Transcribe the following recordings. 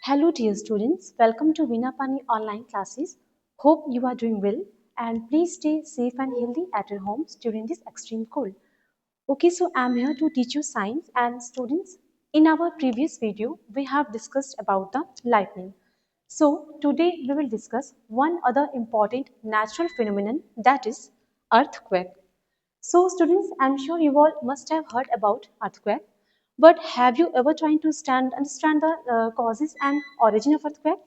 Hello dear students, welcome to Vinapani online classes. Hope you are doing well and please stay safe and healthy at your homes during this extreme cold. Okay, so I'm here to teach you science and students. In our previous video, we have discussed about the lightning. So today we will discuss one other important natural phenomenon, that is earthquake. So students, I'm sure you all must have heard about earthquake, but have you ever tried to understand the causes and origin of earthquake?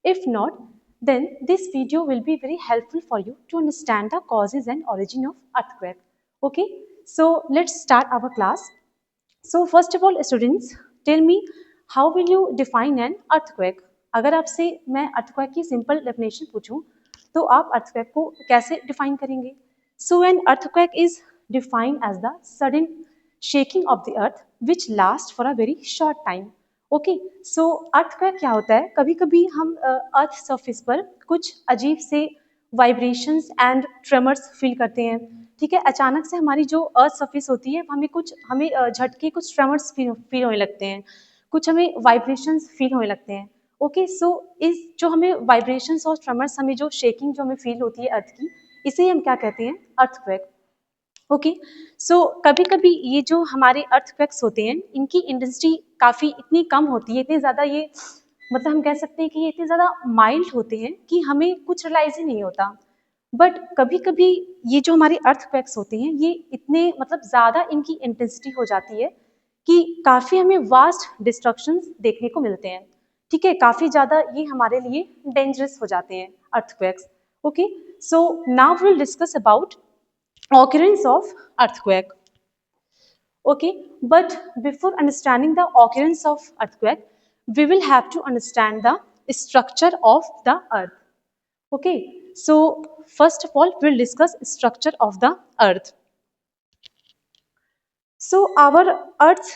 If not, then this video will be very helpful for you to understand the causes and origin of earthquake. Okay, so let's start our class. So first of all, students, tell me how will you define an earthquake? अगर आपसे मैं earthquake की simple definition पूछूं, तो आप earthquake को कैसे define करेंगे? So an earthquake is defined as the sudden shaking of the earth which lasts for a very short time. Okay, so earthquake क्या होता है? कभी कभी हम अर्थ सरफेस पर कुछ अजीब से वाइब्रेशंस एंड ट्रेमर्स फील करते हैं. ठीक है, अचानक से हमारी जो अर्थ सरफेस होती है हमें झटके, कुछ ट्रेमर्स फील होने लगते हैं, कुछ हमें वाइब्रेशंस फील होने लगते हैं. ओके, सो इस जो हमें वाइब्रेशंस और ट्रेमर्स, हमें जो शेकिंग जो हमें फील होती है अर्थ की, इसे हम क्या कहते हैं? अर्थक्वेक. ओके, सो कभी कभी ये जो हमारे अर्थक्वेक्स होते हैं, इनकी इंटेंसिटी काफ़ी इतनी कम होती है, इतने ज़्यादा ये, मतलब हम कह सकते हैं कि ये इतने ज़्यादा माइल्ड होते हैं कि हमें कुछ रियलाइज ही नहीं होता. बट कभी कभी ये जो हमारे अर्थक्वेक्स होते हैं, ये इतने मतलब ज़्यादा इनकी इंटेंसिटी हो जाती है कि काफ़ी हमें वास्ट डिस्ट्रक्शंस देखने को मिलते हैं. ठीक है, काफ़ी ज़्यादा ये हमारे लिए डेंजरस हो जाते हैं earthquakes. Okay, so now will discuss about occurrence of earthquake. Okay, but before understanding the occurrence of earthquake, we will have to understand the structure of the earth. Okay, so first of all we'll discuss structure of the earth. So our earth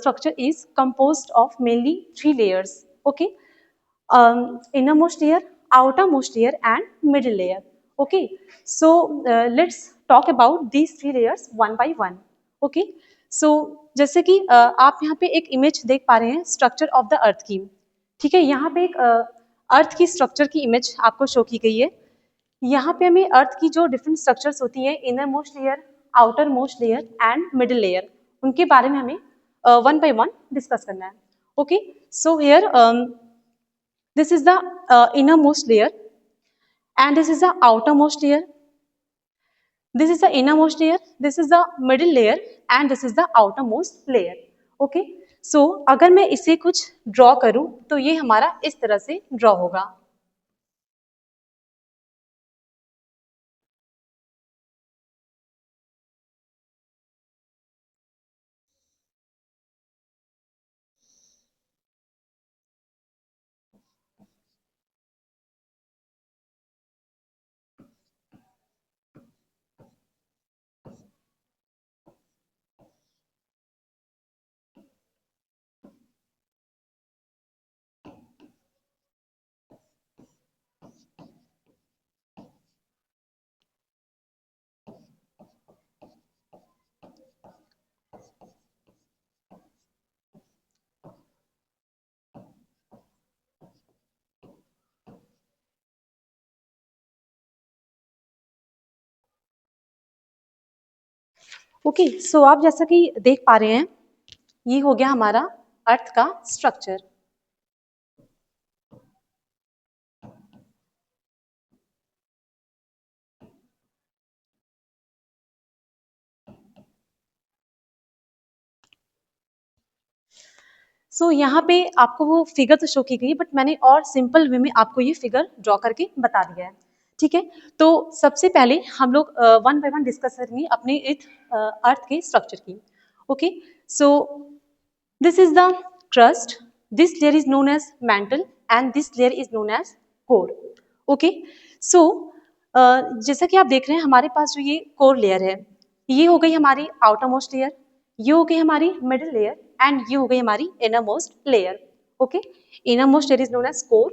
structure is composed of mainly three layers. Okay, innermost layer, outermost layer and middle layer. Okay, so let's talk about these three layers one by one. Okay, so जैसे कि आप यहाँ पे एक image देख पा रहे हैं स्ट्रक्चर ऑफ द अर्थ की. ठीक है, यहाँ पे एक अर्थ की स्ट्रक्चर की इमेज आपको शो की गई है. यहाँ पे हमें अर्थ की जो डिफरेंट स्ट्रक्चर्स होती हैं, inner most layer, outer most layer and middle layer, उनके बारे में हमें वन बाय वन डिस्कस करना है. Okay, so here this is the innermost layer and this is the outermost layer. This is the innermost layer, this is the middle layer and this is the outermost layer. Okay, so अगर मैं इसे कुछ draw करूं तो ये हमारा इस तरह से ड्रॉ होगा. ओके, सो आप जैसा कि देख पा रहे हैं, ये हो गया हमारा अर्थ का स्ट्रक्चर. सो यहाँ पे आपको वो फिगर तो शो की गई, बट मैंने और सिंपल वे में आपको ये फिगर ड्रॉ करके बता दिया है. ठीक है, तो सबसे पहले हम लोग वन बाय वन डिस्कस करेंगे अपने इस अर्थ के स्ट्रक्चर की. Okay, so this is the crust, this layer is known as mantle and this layer is known as core. Okay, so जैसा कि आप देख रहे हैं, हमारे पास जो ये कोर लेयर है, ये हो गई हमारी आउटर मोस्ट लेयर, ये हो गई हमारी मिडिल लेयर एंड ये हो गई हमारी innermost layer. Okay, innermost layer is known as core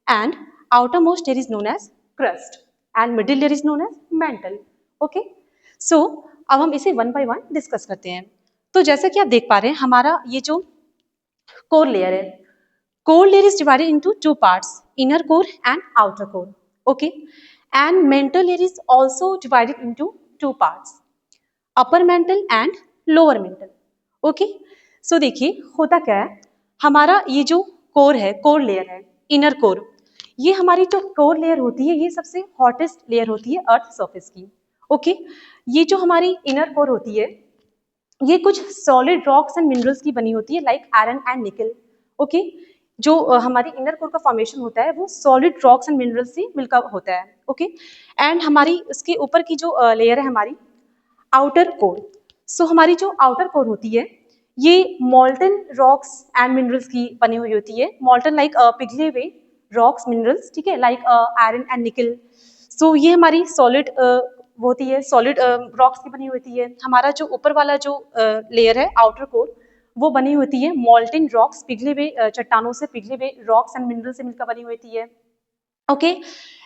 and outermost layer is known as crust and middle layer is known as mantle. Okay, so अब हम इसे one by one discuss करते हैं. तो जैसा कि आप देख पा रहे हैं, हमारा ये जो कोर लेयर है, Core layer is divided into two parts, inner core and outer core. Okay. And mantle layer is also divided into two parts, upper mantle and lower mantle. Okay so देखिए होता क्या है, हमारा ये जो core है, core layer है, inner core, ये हमारी जो कोर लेयर होती है ये सबसे हॉटेस्ट लेयर होती है अर्थ सरफेस की. ओके ये जो हमारी इनर कोर होती है ये कुछ सॉलिड रॉक्स एंड मिनरल्स की बनी होती है लाइक आयरन एंड निकल. ओके जो हमारी इनर कोर का फॉर्मेशन होता है वो सॉलिड रॉक्स एंड मिनरल्स से मिलकर होता है. ओके एंड हमारी इसके ऊपर की जो लेयर है हमारी आउटर कोर. सो हमारी जो आउटर कोर होती है ये मॉल्टन रॉक्स एंड मिनरल्स की बनी हुई होती है, मॉल्टन लाइक पिघले हुए रॉक्स मिनरल्स, ठीक है, लाइक आयरन एंड निकल. सो ये हमारी सॉलिड होती है, सॉलिड रॉक्स की बनी होती है. हमारा जो ऊपर वाला जो लेयर है आउटर कोर वो बनी होती है मॉल्टन रॉक्स, पिघले हुए चट्टानों से पिघले हुए रॉक्स एंड मिनरल से मिलकर बनी होती है. ओके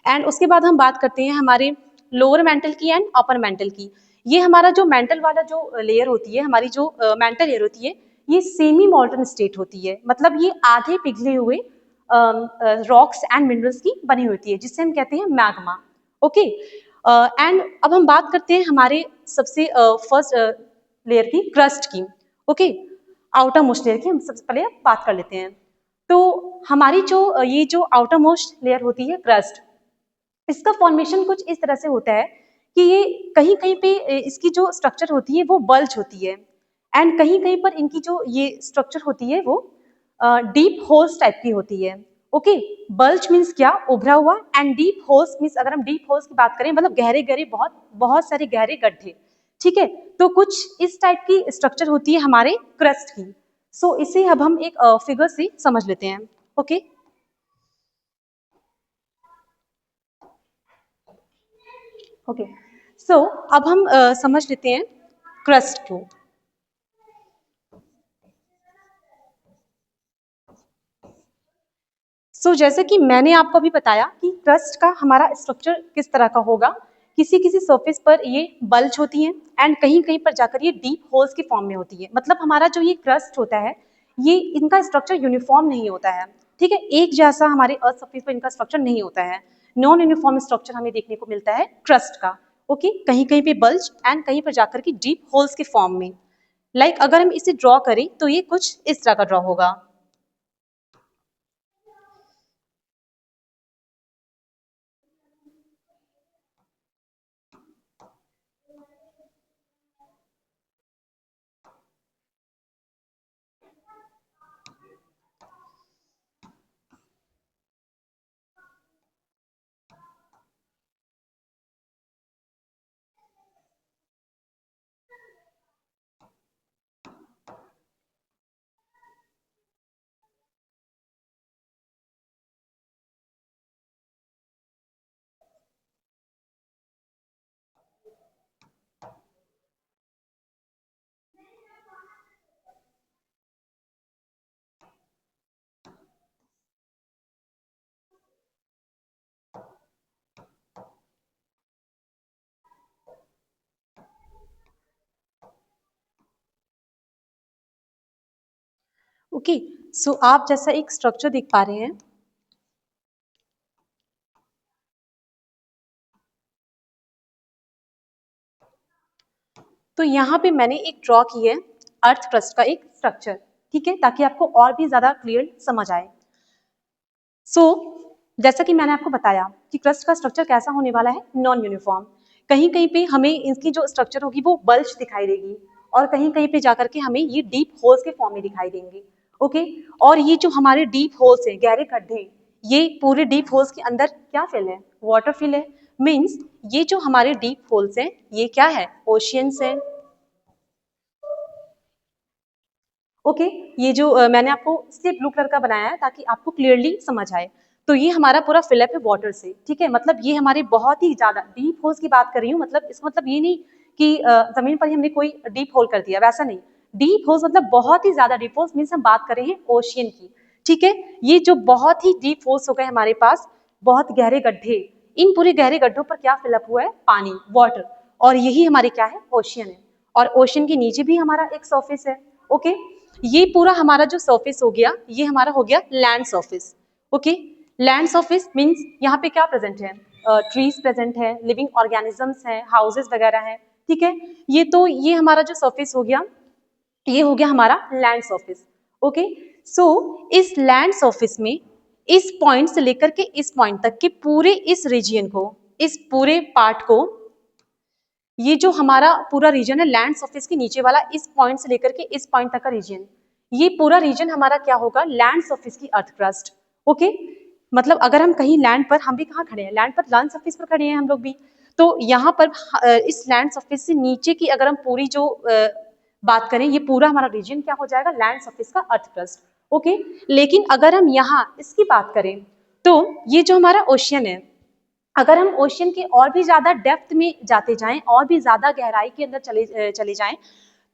एंड उसके बाद हम बात करते हैं हमारे लोअर मेंटल की एंड अपर मेंटल की. ये हमारा जो मेंटल वाला जो लेयर होती है, हमारी जो मेंटल लेयर होती है ये सेमी मॉल्टन स्टेट होती है, मतलब ये आधे पिघले हुए रॉक्स एंड मिनरल्स की बनी होती है जिससे हम कहते हैं मैग्मा. ओके एंड अब हम बात करते हैं हमारे सबसे फर्स्ट लेयर की, क्रस्ट की. ओके आउटर मोस्ट लेयर की हम सबसे पहले बात कर लेते हैं. तो हमारी जो ये जो आउटर मोस्ट लेयर होती है क्रस्ट, इसका फॉर्मेशन कुछ इस तरह से होता है कि ये कहीं कहीं पे इसकी जो स्ट्रक्चर होती है वो बल्ज होती है एंड कहीं कहीं पर इनकी जो ये स्ट्रक्चर होती है वो डीप होल्स टाइप की होती है. ओके बल्ज मीन्स क्या, उभरा हुआ, एंड डीप होल्स मीन्स अगर हम डीप होल्स की बात करें मतलब गहरे गहरे बहुत बहुत सारे गहरे गड्ढे. ठीक है तो कुछ इस टाइप की स्ट्रक्चर होती है हमारे क्रस्ट की. सो इसे अब हम एक फिगर से समझ लेते हैं. ओके ओके सो अब हम समझ लेते हैं क्रस्ट को. जैसे कि मैंने आपको अभी बताया कि क्रस्ट का हमारा स्ट्रक्चर किस तरह का होगा, किसी किसी सरफेस पर ये बल्ज होती हैं एंड कहीं कहीं पर जाकर ये डीप होल्स के फॉर्म में होती है. मतलब हमारा जो ये क्रस्ट होता है ये इनका स्ट्रक्चर यूनिफॉर्म नहीं होता है. ठीक है एक जैसा हमारे अर्थ सरफेस पर इनका स्ट्रक्चर नहीं होता है, नॉन यूनिफॉर्म स्ट्रक्चर हमें देखने को मिलता है क्रस्ट का. ओके कहीं कहीं पे बल्ज एंड कहीं पर जाकर के डीप होल्स के फॉर्म में. लाइक अगर हम इसे ड्रॉ करें तो ये कुछ इस तरह का ड्रॉ होगा. ओके सो आप जैसा एक स्ट्रक्चर देख पा रहे हैं, तो यहाँ पे मैंने एक ड्रॉ की है अर्थ क्रस्ट का एक स्ट्रक्चर. ठीक है ताकि आपको और भी ज्यादा क्लियर समझ आए. जैसा कि मैंने आपको बताया कि क्रस्ट का स्ट्रक्चर कैसा होने वाला है, नॉन यूनिफॉर्म. कहीं कहीं पे हमें इसकी जो स्ट्रक्चर होगी वो बल्ज दिखाई देगी और कहीं कहीं पे जाकर के हमें ये डीप होल्स के फॉर्म में दिखाई देंगे. ओके और ये जो हमारे डीप होल्स हैं, गहरे गड्ढे, ये पूरे डीप होल्स के अंदर क्या फिल है, वाटर फिल है. मीन्स ये जो हमारे डीप होल्स हैं ये क्या है, ओशियंस है. ओके ये जो मैंने आपको इसलिए ब्लू कलर का बनाया है ताकि आपको क्लियरली समझ आए. तो ये हमारा पूरा फिलअप है वाटर से. ठीक है मतलब ये हमारे बहुत ही ज्यादा डीप होल्स की बात कर रही हूँ, मतलब इसका मतलब ये नहीं कि जमीन पर ही हमने कोई डीप होल कर दिया, वैसा नहीं. डीप होल्स मतलब बहुत ही ज्यादा डीप होल्स मीन्स हम बात कर रहे हैं ओशियन की. ठीक है ये जो बहुत ही डीप होल्स हो गए हमारे पास, बहुत गहरे गड्ढे, इन पूरे गहरे गड्ढों पर क्या फिलअप हुआ है, पानी, वाटर. और यही हमारे क्या है, ओशियन है. और ओशियन के नीचे भी हमारा एक सरफेस है. ओके ये पूरा हमारा जो सरफेस हो गया, ये हमारा हो गया land surface. Okay, land surface means यहाँ पे क्या प्रेजेंट है, ट्रीज प्रेजेंट है, लिविंग ऑर्गेनिजम्स हैं, हाउसेस वगैरह हैं, ठीक है। ये हमारा जो सरफेस हो गया, ये हो गया हमारा लैंड सरफेस। ओके, सो इस लैंड सरफेस में इस पॉइंट से लेकर के इस पॉइंट तक के पूरे इस रीजियन को, इस पूरे पार्ट को, ये जो हमारा पूरा रीजन है लैंड सरफेस के नीचे वाला, इस पॉइंट से लेकर के इस पॉइंट तक का रीजन, ये पूरा रीजन हमारा क्या होगा, लैंड सरफेस की अर्थ क्रस्ट। ओके, मतलब अगर हम कहीं लैंड पर, हम भी कहाँ खड़े हैं, लैंड पर, लैंड सरफेस पर खड़े हैं हम लोग भी, तो यहाँ पर इस लैंड सरफेस से नीचे की अगर हम पूरी जो बात करें, ये पूरा हमारा रीजन क्या हो जाएगा, लैंड सरफेस का अर्थ क्रस्ट। ओके, लेकिन अगर हम यहाँ इसकी बात करें, तो ये जो हमारा ओशियन है, अगर हम ओशियन के और भी ज्यादा डेप्थ में जाते जाएं, और भी ज्यादा गहराई के अंदर चले जाएं,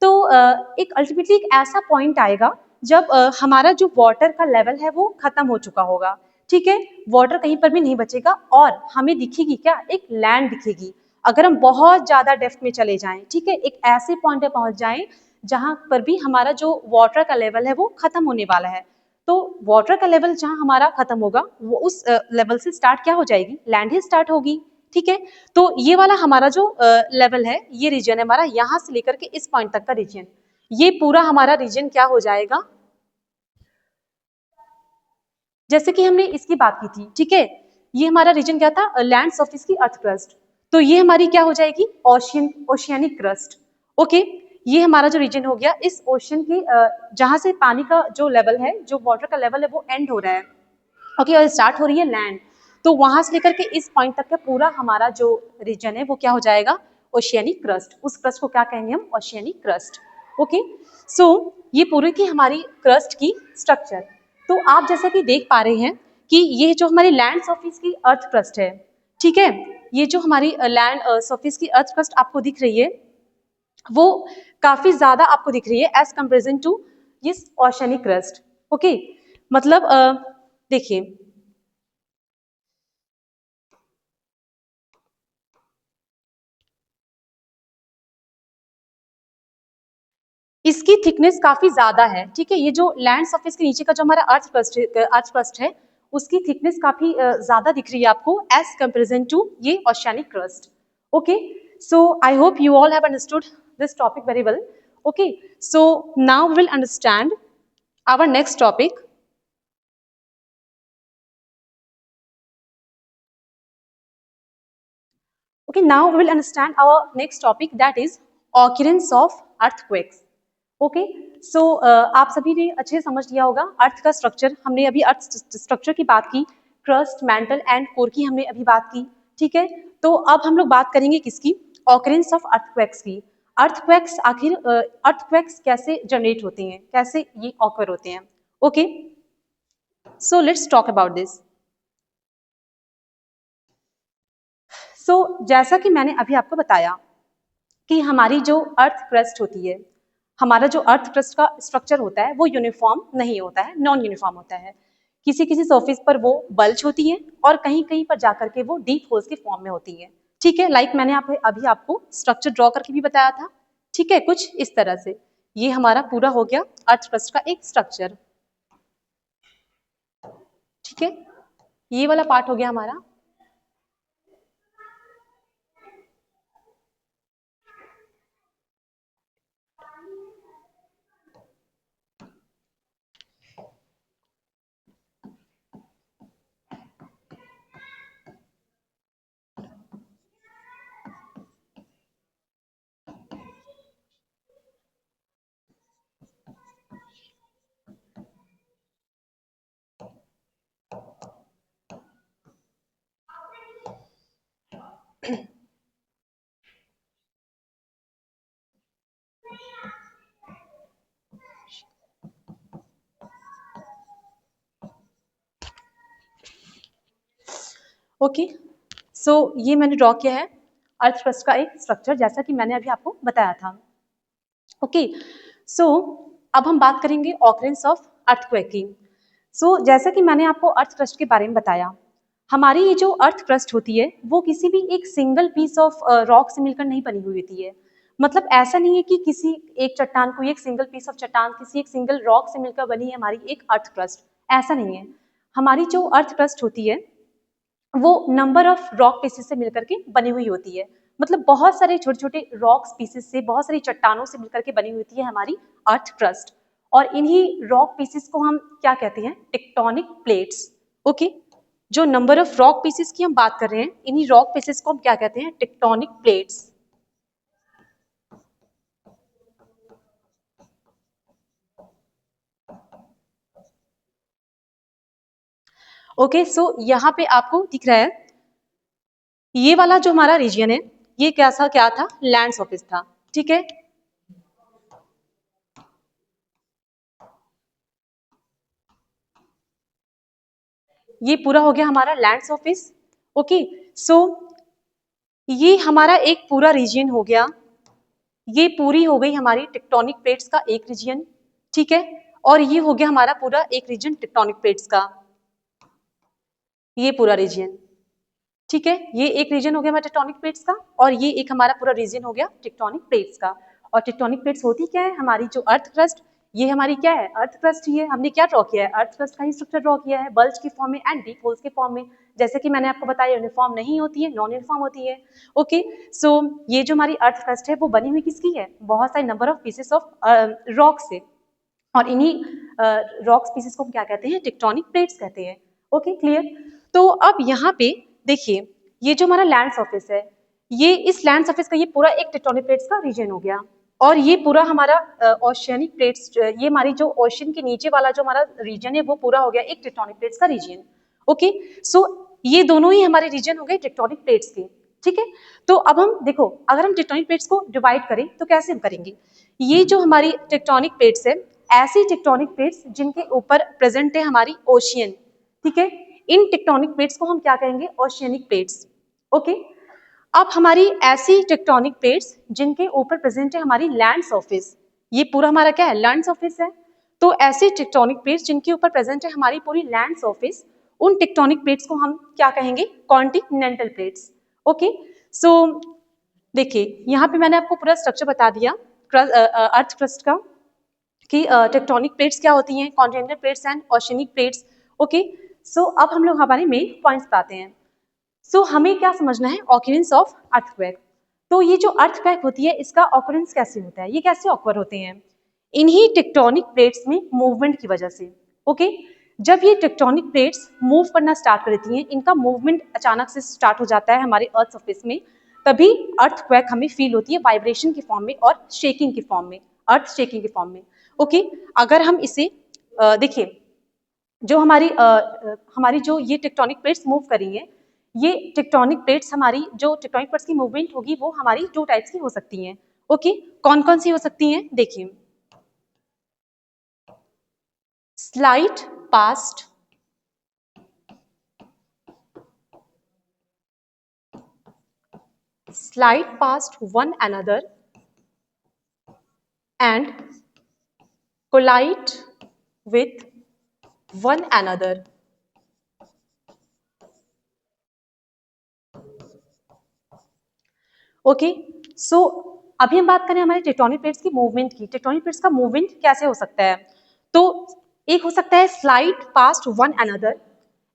तो एक अल्टीमेटली एक ऐसा पॉइंट आएगा जब हमारा जो वाटर का लेवल है वो खत्म हो चुका होगा, ठीक है, वाटर कहीं पर भी नहीं बचेगा और हमें दिखेगी क्या, एक लैंड दिखेगी। अगर हम बहुत ज्यादा डेप्थ में चले जाएं, ठीक है, एक ऐसे पॉइंट पे पहुंच जाएं जहां पर भी हमारा जो वाटर का लेवल है वो खत्म होने वाला है, तो वाटर का लेवल जहां हमारा खत्म होगा, वो उस लेवल से स्टार्ट क्या हो जाएगी, लैंड ही स्टार्ट होगी, ठीक है। तो ये वाला हमारा जो लेवल है, ये रीजन है हमारा, यहां से लेकर के इस पॉइंट तक का रीजन, ये पूरा हमारा रीजन क्या हो जाएगा, जैसे कि हमने इसकी बात की थी, ठीक है, ये हमारा रीजन क्या था, लैंड सरफेस की अर्थ क्रस्ट, तो ये हमारी क्या हो जाएगी, ओशियनिक क्रस्ट। ओके, ये हमारा जो रीजन हो गया, इस ओशन की जहां से पानी का जो लेवल है, जो वाटर का लेवल है वो एंड हो रहा है, ओके, और स्टार्ट हो रही है लैंड, तो वहां से लेकर के इस पॉइंट तक का पूरा हमारा जो रीजन है वो क्या हो जाएगा, ओशियनिक क्रस्ट। उस क्रस्ट को क्या कहेंगे हम, ओशियनिक क्रस्ट। ओके, सो ये पूरी थी हमारी क्रस्ट की स्ट्रक्चर। तो आप जैसा कि देख पा रहे हैं कि ये जो हमारी लैंड सरफेस की अर्थ क्रस्ट है, ठीक है, ये जो हमारी लैंड सरफेस की अर्थ क्रस्ट आपको दिख रही है, वो काफी ज्यादा आपको दिख रही है as comparison to this oceanic crust. Okay, मतलब देखिए, इसकी थिकनेस काफी ज्यादा है, ठीक है, ये जो लैंड सरफेस के नीचे का जो हमारा अर्थ क्रस्ट है, उसकी थिकनेस काफी ज्यादा दिख रही है आपको एज कंपेरिजन टू ये oceanic crust. Okay, so I hope you all have understood this topic very well. Okay, so now we will understand our next topic. Okay, now we will understand our next topic, that is occurrence of earthquakes. Okay, so आप सभी ने अच्छे से समझ लिया होगा अर्थ का structure, हमने अभी अर्थ स्ट्रक्चर की बात की, क्रस्ट, मैंटल एंड कोर की हमने अभी बात की, ठीक है। तो अब हम लोग बात करेंगे किसकी, ऑकरेंस ऑफ अर्थक्वेक्स की। अर्थक्वेक्स, आखिर अर्थक्वेक्स कैसे जनरेट होते हैं, कैसे ये ऑकर होते हैं। Okay, so let's talk about this. So जैसा कि मैंने अभी आपको बताया कि हमारी जो अर्थ क्रस्ट होती है, हमारा जो अर्थ क्रस्ट का स्ट्रक्चर होता है वो यूनिफॉर्म नहीं होता है, नॉन यूनिफॉर्म होता है। किसी किसी सरफेस पर वो बल्ज होती है और कहीं कहीं पर जाकर के वो डीप होल्स के फॉर्म में होती है, ठीक है, लाइक मैंने अभी आपको स्ट्रक्चर ड्रॉ करके भी बताया था, ठीक है, कुछ इस तरह से। ये हमारा पूरा हो गया अर्थ क्रस्ट का एक स्ट्रक्चर, ठीक है, ये वाला पार्ट हो गया हमारा। ओके, सो ये मैंने ड्रॉ किया है अर्थ क्रस्ट का एक स्ट्रक्चर, जैसा कि मैंने अभी आपको बताया था। ओके, सो अब हम बात करेंगे ऑकरेंस ऑफ अर्थक्वेक की। सो जैसा कि मैंने आपको अर्थ क्रस्ट के बारे में बताया, हमारी ये जो अर्थ क्रस्ट होती है वो किसी भी एक सिंगल पीस ऑफ रॉक से मिलकर नहीं बनी हुई होती है, मतलब ऐसा नहीं है कि किसी एक चट्टान, कोई एक सिंगल पीस ऑफ चट्टान, किसी एक सिंगल रॉक से मिलकर बनी है हमारी एक अर्थ क्रस्ट, ऐसा नहीं है। हमारी जो अर्थ क्रस्ट होती है वो नंबर ऑफ रॉक पीसेस से मिलकर के बनी हुई होती है। मतलब बहुत सारे छोटे छोटे रॉक्स पीसेस से, बहुत सारी चट्टानों से मिलकर के बनी हुई होती है हमारी अर्थ क्रस्ट। और इन्हीं रॉक पीसेस को हम क्या कहते हैं? Tectonic plates. ओके, जो नंबर ऑफ रॉक पीसेस की हम बात कर रहे हैं, इन्हीं रॉक पीसेस को हम क्या कहते हैं? Tectonic plates. ओके, सो यहाँ पे आपको दिख रहा है ये वाला जो हमारा रीजन है, ये कैसा क्या था? लैंड सरफेस था, ठीक है। ये पूरा हो गया हमारा लैंड सरफेस। ओके, सो ये हमारा एक पूरा रीजन हो गया, ये पूरी हो गई हमारी टेक्टोनिक प्लेट्स का एक रीजन, ठीक है। और ये हो गया हमारा पूरा एक रीजन टेक्टोनिक प्लेट्स का, ये पूरा रीजन, ठीक है। ये एक रीजन हो गया हमारा टेक्टोनिक प्लेट्स का, और ये एक हमारा पूरा रीजन हो गया टेक्टोनिक प्लेट्स का। और टेक्टोनिक प्लेट्स होती क्या है? हमारी जो अर्थ क्रस्ट, ये हमारी क्या है? अर्थ क्रस्ट ही है। हमने क्या ड्रॉ किया है? अर्थ क्रस्ट का ही स्ट्रक्चर ड्रॉ किया है, बल्ज की फॉर्म में एंड डीप होल्स के फॉर्म में। जैसे कि मैंने आपको बताया, यूनिफॉर्म नहीं होती है, नॉन यूनिफॉर्म होती है। ओके, सो ये जो हमारी अर्थ क्रस्ट है वो बनी हुई किसकी है? बहुत सारे number of pieces of rock से। और इन्हीं रॉक स्पीसीज को हम क्या कहते हैं? टेक्टोनिक प्लेट्स कहते हैं। Okay, clear. तो अब यहाँ पे देखिए, ये जो हमारा लैंड सरफेस है, ये इस लैंड सरफेस का ये पूरा एक टेक्टोनिक प्लेट्स का रीजन हो गया। और ये पूरा हमारा ओशियनिक प्लेट्स, ये हमारी जो ओशन के नीचे वाला जो हमारा रीजन है वो पूरा हो गया एक टेक्टोनिक प्लेट्स का रीजन। ओके, सो ये दोनों ही हमारे रीजन हो गए टेक्टोनिक प्लेट्स के, ठीक है। तो अब हम देखो, अगर हम टेक्टोनिक प्लेट्स को डिवाइड करें तो कैसे हम करेंगे? ये जो हमारी टेक्टोनिक प्लेट्स है, ऐसी टेक्टोनिक प्लेट्स जिनके ऊपर प्रेजेंट है हमारी ओशियन, ठीक है। इन टेक्टोनिक प्लेट्स को हम क्या कहेंगे? Oceanic plates. ओके, अब हमारी ऐसी टेक्टोनिक प्लेट्स जिनके ऊपर प्रेजेंट है हमारी लैंड सरफेस, ये पूरा हमारा क्या है? लैंड सरफेस है। तो ऐसी टेक्टोनिक प्लेट्स जिनके ऊपर प्रेजेंट है हमारी पूरी लैंड सरफेस, उन टेक्टोनिक प्लेट्स को हम क्या कहेंगे? Continental plates. ओके, सो देखिए, यहाँ पे मैंने आपको पूरा स्ट्रक्चर बता दिया अर्थ क्रस्ट का, कि टेक्टोनिक प्लेट्स क्या होती हैं, continental plates and oceanic plates. Okay, so अब हम लोग हमारे मेन पॉइंट्स पे आते हैं। सो हमें क्या समझना है? Occurrence of earthquake. तो ये जो अर्थक्वेक होती है, इसका ऑकरेंस कैसे होता है? ये कैसे ऑकर होते हैं? इन्हीं टेक्टोनिक प्लेट्स में मूवमेंट की वजह से। ओके, जब ये टेक्टोनिक प्लेट्स मूव करना स्टार्ट कर देती हैं, इनका मूवमेंट अचानक से स्टार्ट हो जाता है हमारे अर्थ सरफेस में, तभी अर्थक्वेक हमें फील होती है वाइब्रेशन की फॉर्म में और शेकिंग की फॉर्म में, अर्थ शेकिंग की फॉर्म में। ओके, अगर हम इसे देखिए, जो हमारी जो ये टेक्टोनिक प्लेट्स मूव कर रही हैं, ये टेक्टोनिक प्लेट्स, हमारी जो टेक्टोनिक प्लेट्स की मूवमेंट होगी वो हमारी दो टाइप्स की हो सकती हैं। ओके, कौन कौन सी हो सकती हैं? देखिए, slide past one another and collide with one another. Okay, so अभी हम बात करें हमारे टेक्टोनिक प्लेट्स की मूवमेंट की। टेक्टोनिक प्लेट्स का मूवमेंट कैसे हो सकता है? तो एक हो सकता है slide past one another,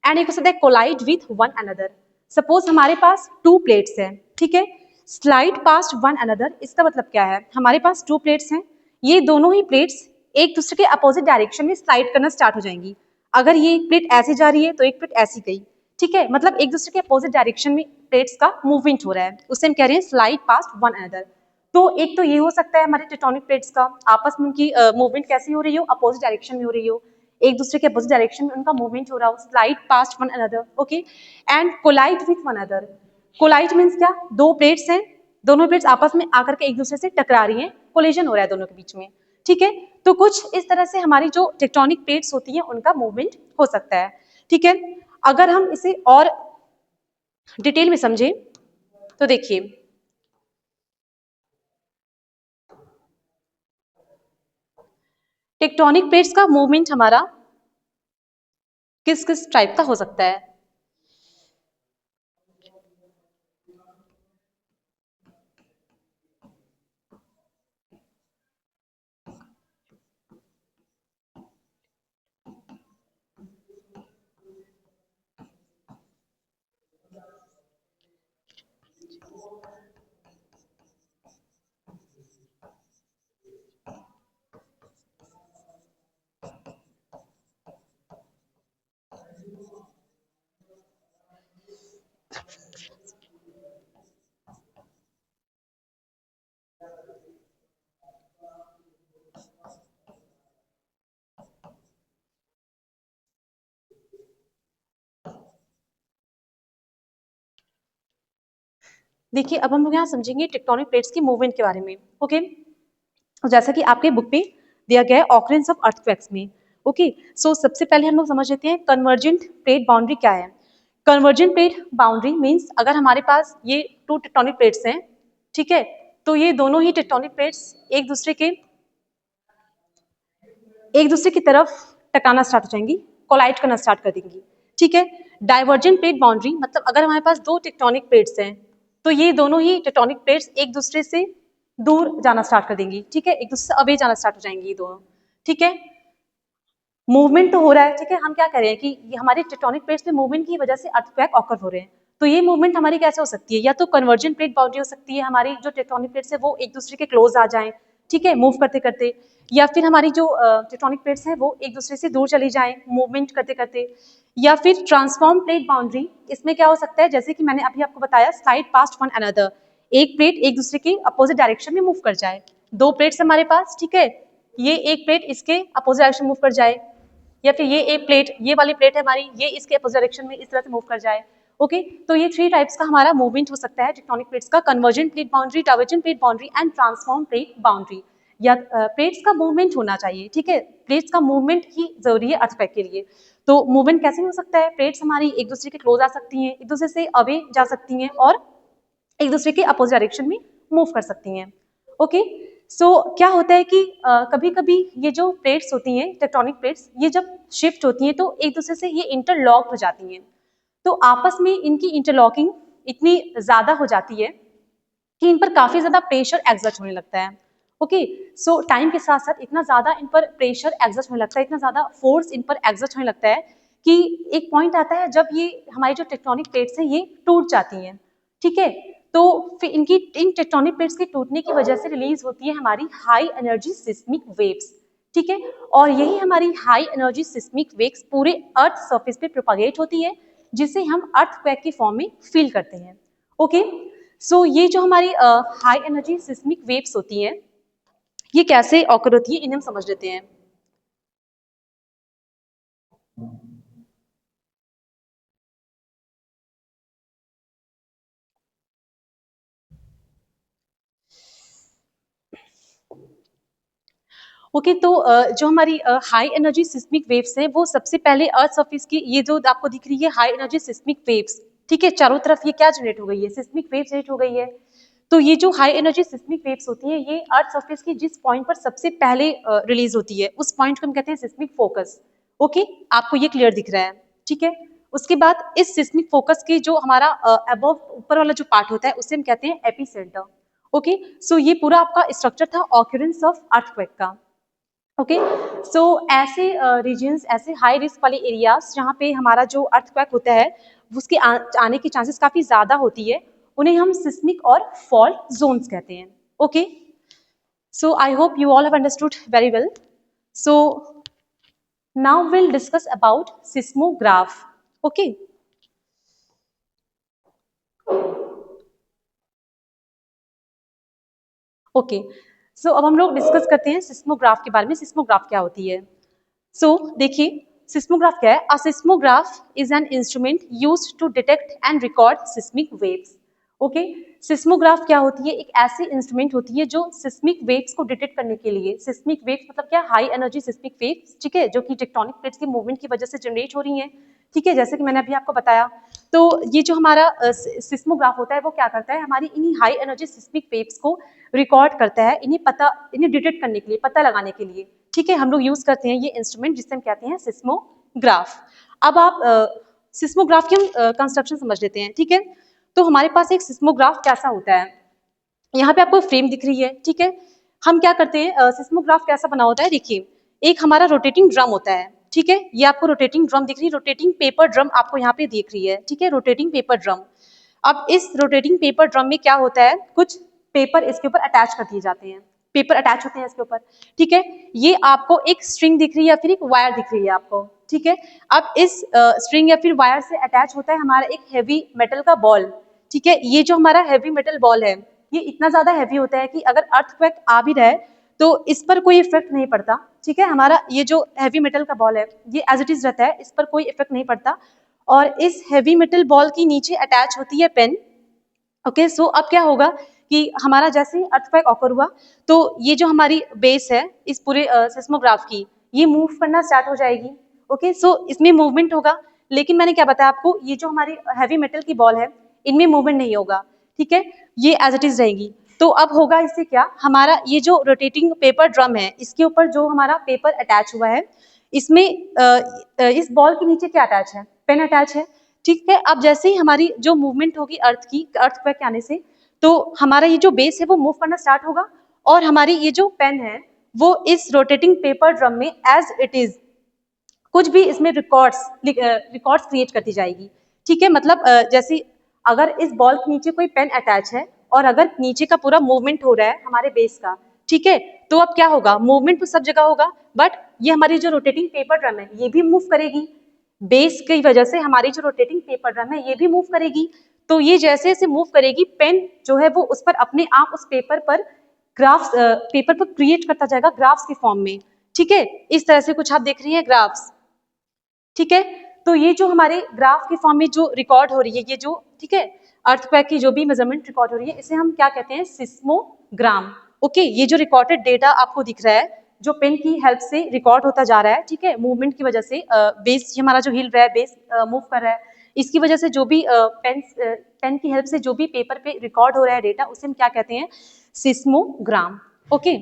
and एक हो सकता है collide with one another. Suppose हमारे पास टू प्लेट्स हैं, ठीक है। स्लाइड पास्ट वन अनदर, इसका मतलब क्या है? हमारे पास टू प्लेट्स हैं, ये दोनों ही प्लेट्स एक दूसरे के अपोजिट डायरेक्शन में स्लाइड करना स्टार्ट हो जाएंगी। अगर ये एक प्लेट ऐसे जा रही है तो एक प्लेट ऐसी गई, ठीक है। मतलब एक दूसरे के अपोजिट डायरेक्शन में प्लेट्स का मूवमेंट हो रहा है, उससे हम कह रहे हैं स्लाइड पास्ट वन अनदर। तो एक तो ये हो सकता है हमारे टेक्टोनिक प्लेट्स का आपस में उनकी मूवमेंट कैसी हो रही हो? अपोजिट डायरेक्शन में हो रही हो, एक दूसरे के अपोजिट डायरेक्शन में उनका मूवमेंट हो रहा हो, slide past one another. Okay, and collide with one another. Collide means क्या? दो प्लेट्स हैं, दोनों प्लेट्स आपस में आकर के एक दूसरे से टकरा रही हैं, कोलिजन हो रहा है दोनों के बीच में, ठीक है। तो कुछ इस तरह से हमारी जो टेक्टोनिक प्लेट्स होती हैं उनका मूवमेंट हो सकता है, ठीक है। अगर हम इसे और डिटेल में समझें तो देखिए, टेक्टोनिक प्लेट्स का मूवमेंट हमारा किस किस टाइप का हो सकता है? देखिए अब हम लोग यहाँ समझेंगे टेक्टोनिक प्लेट्स की मूवमेंट के बारे में। ओके, जैसा कि आपके बुक पे दिया गया है ऑकरेंस ऑफ अर्थक्वेक्स में। ओके, सो सबसे पहले हम लोग समझ लेते हैं कन्वर्जेंट प्लेट बाउंड्री क्या है। कन्वर्जेंट प्लेट बाउंड्री मीन्स अगर हमारे पास ये टू टेक्टोनिक प्लेट्स हैं, ठीक है, तो ये दोनों ही टेक्टोनिक प्लेट्स एक दूसरे की तरफ टकराना स्टार्ट हो जाएंगी, कोलाइड करना स्टार्ट कर देंगी, ठीक है। डाइवर्जेंट प्लेट बाउंड्री मतलब अगर हमारे पास दो टेक्टोनिक प्लेट्स हैं तो ये दोनों ही टेक्टोनिक प्लेट्स एक दूसरे से दूर जाना स्टार्ट कर देंगी, ठीक है, एक दूसरे से अवे जाना स्टार्ट हो जाएंगी ये दोनों, ठीक है। मूवमेंट तो हो रहा है, ठीक है, हम क्या कर रहे हैं कि ये हमारे टेक्टोनिक प्लेट्स में मूवमेंट की वजह से अर्थक्वेक ऑकर हो रहे हैं। तो ये मूवमेंट हमारी कैसे हो सकती है, या तो कन्वर्जेंट प्लेट बाउंड्री हो सकती है, हमारी जो टेक्टोनिक प्लेट्स है वो एक दूसरे के क्लोज आ जाएं, ठीक है, मूव करते करते, या फिर हमारी जो टेक्टोनिक प्लेट्स हैं वो एक दूसरे से दूर चली जाएं मूवमेंट करते करते, या फिर ट्रांसफॉर्म प्लेट बाउंड्री। इसमें क्या हो सकता है, जैसे कि मैंने अभी आपको बताया, स्लाइड पास्ट वन अनदर, एक प्लेट एक दूसरे के अपोजिट डायरेक्शन में मूव कर जाए। दो प्लेट्स हमारे पास, ठीक है, ये एक प्लेट इसके अपोजिट डायरेक्शन मूव कर जाए, या फिर ये एक प्लेट, ये वाली प्लेट है हमारी, ये इसके अपोजिट डायरेक्शन में इस तरह से मूव कर जाए। ओके, तो ये थ्री टाइप्स का हमारा मूवमेंट हो सकता है टेक्टोनिक प्लेट्स का, convergent plate boundary, divergent plate boundary and transform plate boundary. या प्लेट्स का मूवमेंट होना चाहिए, ठीक है, प्लेट्स का मूवमेंट ही जरूरी है अर्थक्वेक के लिए। तो मूवमेंट कैसे हो सकता है, प्लेट्स हमारी एक दूसरे के क्लोज आ सकती हैं, एक दूसरे से अवे जा सकती हैं, और एक दूसरे के अपोजिट डायरेक्शन में मूव कर सकती हैं। ओके, सो क्या होता है कि कभी कभी ये जो प्लेट्स होती हैं टेक्टोनिक प्लेट्स, ये जब शिफ्ट होती हैं तो एक दूसरे से ये इंटरलॉक हो जाती हैं। तो आपस में इनकी इंटरलॉकिंग इतनी ज्यादा हो जाती है कि इन पर काफी ज्यादा प्रेशर एग्जर्ट होने लगता है। ओके, सो टाइम के साथ साथ इतना ज्यादा इन पर प्रेशर एग्जर्ट होने लगता है, इतना ज्यादा फोर्स इन पर एग्जर्ट होने लगता है कि एक पॉइंट आता है जब ये हमारी जो टेक्टोनिक प्लेट्स हैं ये टूट जाती हैं, ठीक है। तो फिर इन टेक्टोनिक प्लेट्स के टूटने की वजह से रिलीज होती है हमारी हाई एनर्जी सिस्मिक वेव्स, ठीक है, और यही हमारी हाई एनर्जी सिस्मिक वेव्स पूरे अर्थ सरफेस पे प्रोपागेट होती है, जिसे हम अर्थक्वेक के फॉर्म में फील करते हैं। ओके, सो ये जो हमारी हाई एनर्जी सिस्मिक वेव्स होती हैं ये कैसे ऑकर होती है, इन्हें हम समझ लेते हैं। ओके, तो जो हमारी हाई एनर्जी सिस्मिक वेव्स हैं वो सबसे पहले अर्थ सरफेस की, ये जो आपको दिख रही है हाई एनर्जी सिस्मिक वेव्स, ठीक है, चारों तरफ ये क्या जनरेट हो गई है, सिस्मिक वेव जनरेट हो गई है। तो ये जो हाई एनर्जी सिस्मिक वेव्स होती है ये अर्थ सरफेस की जिस पॉइंट पर सबसे पहले रिलीज होती है उस पॉइंट को हम कहते हैं सिस्मिक फोकस। ओके, आपको ये क्लियर दिख रहा है, ठीक है। उसके बाद इस सिस्मिक फोकस की जो हमारा अबव ऊपर वाला जो पार्ट होता है उसे हम कहते हैं एपिसेंटर। ओके, सो ये पूरा आपका स्ट्रक्चर था ऑक्यूरेंस ऑफ अर्थक्वेक का। ओके, सो ऐसे रीजन्स, ऐसे हाई रिस्क वाले एरियाज जहाँ पे हमारा जो अर्थक्वेक होता है उसके आने की चांसेस काफी ज्यादा होती है, उन्हें हम सिस्मिक और फॉल्ट जोन्स कहते हैं। Okay, so I hope you all have understood very well. So now will discuss about seismograph. Okay, okay, so अब हम लोग डिस्कस करते हैं सिस्मोग्राफ के बारे में, सिस्मोग्राफ क्या होती है। सो देखिए सिस्मोग्राफ क्या है, a seismograph is an instrument used to detect and record seismic waves. Okay, seismograph क्या होती है, एक ऐसी इंस्ट्रूमेंट होती है जो सिस्मिक वेव्स को डिटेक्ट करने के लिए, सिस्मिक वेव्स मतलब क्या, हाई एनर्जी सिस्मिक वेव्स, ठीक है, जो कि टेक्टोनिक प्लेट्स की मूवमेंट की वजह से जनरेट हो रही हैं, ठीक है, जैसे कि मैंने अभी आपको बताया। तो ये जो हमारा सिस्मोग्राफ होता है वो क्या करता है, हमारी इन्हीं हाई एनर्जी सिस्मिक वेव्स को रिकॉर्ड करता है, इन्हें डिटेक्ट करने के लिए, पता लगाने के लिए, ठीक है, हम लोग यूज करते हैं ये इंस्ट्रूमेंट जिसे हम कहते हैं सिस्मोग्राफ। अब आप सिस्मोग्राफ की कंस्ट्रक्शन समझ लेते हैं, ठीक है। तो हमारे पास एक सिस्मोग्राफ कैसा होता है, यहाँ पे आपको फ्रेम दिख रही है, ठीक है। हम क्या करते हैं, सिस्मोग्राफ कैसा बना होता है, देखिए एक हमारा रोटेटिंग ड्रम होता है, ठीक है, ये आपको रोटेटिंग ड्रम दिख रही है, रोटेटिंग पेपर ड्रम आपको यहाँ पे दिख रही है, ठीक है, रोटेटिंग पेपर ड्रम। अब इस रोटेटिंग पेपर ड्रम में क्या होता है, कुछ पेपर इसके ऊपर अटैच कर दिए जाते हैं, पेपर अटैच होते हैं इसके ऊपर, ठीक है। ये आपको एक स्ट्रिंग दिख रही है या फिर एक वायर दिख रही है आपको, ठीक है। अब इस स्ट्रिंग या फिर वायर से अटैच होता है हमारा एक हैवी मेटल का बॉल, ठीक है। ये जो हमारा हैवी मेटल बॉल है ये इतना ज्यादा हैवी होता है कि अगर अर्थक्वेक आ भी रहा है तो इस पर कोई इफेक्ट नहीं पड़ता, ठीक है। हमारा ये जो हैवी मेटल का बॉल है ये एज इट इज रहता है, इस पर कोई इफेक्ट नहीं पड़ता। और इस हैवी मेटल बॉल की नीचे अटैच होती है पेन, ओके सो अब क्या होगा कि हमारा जैसे अर्थक्वेक ऑकर हुआ तो ये जो हमारी बेस है इस पूरे सिस्मोग्राफ की, ये मूव करना स्टार्ट हो जाएगी। ओके सो इसमें मूवमेंट होगा, लेकिन मैंने क्या बताया आपको, ये जो हमारी हैवी मेटल की बॉल है इनमें मूवमेंट नहीं होगा, ठीक है, ये एज इट इज रहेगी। तो अब होगा इससे क्या, हमारा ये जो रोटेटिंग पेपर ड्रम है इसके ऊपर जो हमारा पेपर अटैच हुआ है, इसमें इस बॉल के नीचे क्या अटैच है, पेन अटैच है, ठीक है। अब जैसे ही हमारी जो मूवमेंट होगी अर्थ की, अर्थक्वेक आने से, तो हमारा ये जो बेस है वो मूव करना स्टार्ट होगा और हमारी ये जो पेन है वो इस रोटेटिंग पेपर ड्रम में एज इट इज कुछ भी इसमें रिकॉर्ड्स क्रिएट करती जाएगी, ठीक है। मतलब जैसे अगर इस बॉल के नीचे कोई पेन अटैच है और अगर नीचे का पूरा मूवमेंट हो रहा है हमारे बेस का, ठीक है, तो अब क्या होगा, मूवमेंट तो सब जगह होगा, बट ये हमारी जो रोटेटिंग पेपर ड्रम है ये भी मूव करेगी, बेस की वजह से हमारी जो रोटेटिंग पेपर ड्रम है ये भी मूव करेगी। तो ये जैसे जैसे मूव करेगी, पेन जो है वो उस पर अपने आप उस पेपर पर ग्राफ्स पेपर पर क्रिएट करता जाएगा ग्राफ्स के फॉर्म में, ठीक है। इस तरह से कुछ आप देख रही हैं ग्राफ्स, ठीक है। तो ये जो हमारे ग्राफ के फॉर्म में जो रिकॉर्ड हो रही है, ये जो, ठीक है, अर्थक्वेक की जो भी मेजरमेंट रिकॉर्ड हो रही है इसे हम क्या कहते हैं, सिस्मोग्राम। ओके, ये जो रिकॉर्डेड डेटा आपको दिख रहा है जो पेन की हेल्प से रिकॉर्ड होता जा रहा है, ठीक है, मूवमेंट की वजह से बेस हमारा जो हिल रहा है, बेस मूव कर रहा है, इसकी वजह से जो भी पेन की हेल्प से जो भी पेपर पे रिकॉर्ड हो रहा है डेटा, उसे हम क्या कहते हैं, सिस्मोग्राम। ओके